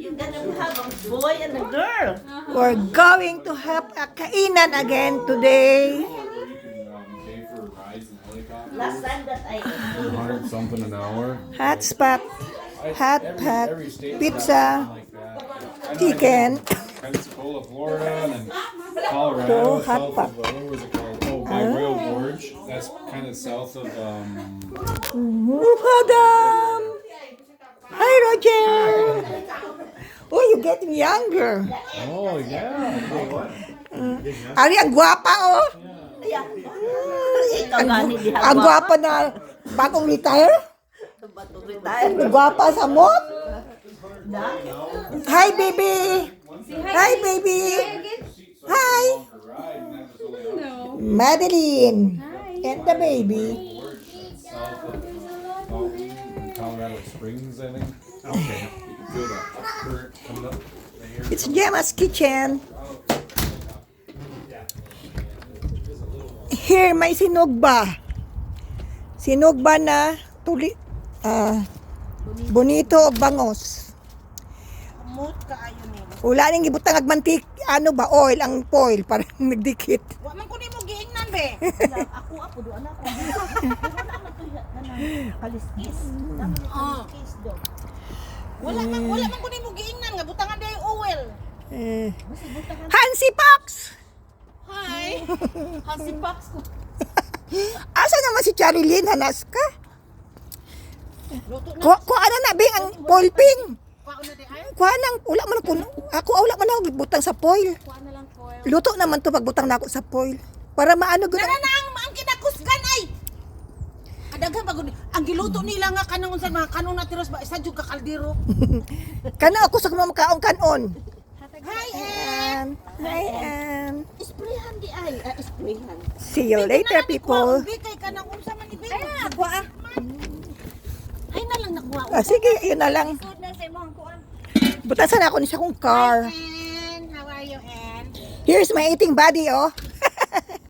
You're gonna have a boy and a girl. We're going to have a kainan again today. Pay for rides and helicopters. Last time that I ate. 100 something an hour. Hot spot, hot pot, Every state's got pizza, something like that. chicken. Pensacola, Florida, and then Colorado, Oh, hot south pot. of, what was it called? Oh, by Royal Gorge. That's kind of south of, Madam! Hi, Roger! Oh, you're getting younger. oh, yeah. Ari, ang gwapa, oh! Ikaw gani di Ang gwapa na bagong retire? Ang gwapa sa mo? Hi, baby! Hi, baby! Hi! Madeline! And the baby. South of Colorado Springs, I think. Okay. Feel that current coming up the air. It's Gemma's kitchen. Here, may sinugba. Sinugba na bonito o bangos. Mood ka ayo ni. Wala nang ibutang agmantik, ano ba, oil, ang foil, parang nagdikit. Wa man kunin mo giingnan be. Ako doon na ako. Kaliskis. Kaliskis do. Wala man kunin mo giingnan nga butangan day oil. Hansi Pox! Hi. Hansi Pax ko. Asa naman si Charilyn, hanas ka? Luto na. Kuha ano na, Bing, ang foil ping. Kuha na di ay. Kuha nang, wala man ako, wala man ako butang sa foil. Kuha na lang foil. Luto naman to pagbutang na ako sa foil. Para maano gud. Nana na ang kinakusgan ay. Kadaghan pagod. Ang giluto nila nga kanang unsa mga kanong natiros ba isa jud ka kaldero. Kana ako sa makaong kanon. Hi Ann. Hi, Ann. Sprayhan di ay. Sprayhan. See you later, people. Kay kanang unsa man ibig. Ay, nakuha. Ay na lang nakuha. Sige, yun na lang. Good na sa imong kuan. Butasan ako ni sa kong car. Ann, how are you Ann? Here's my eating buddy, oh.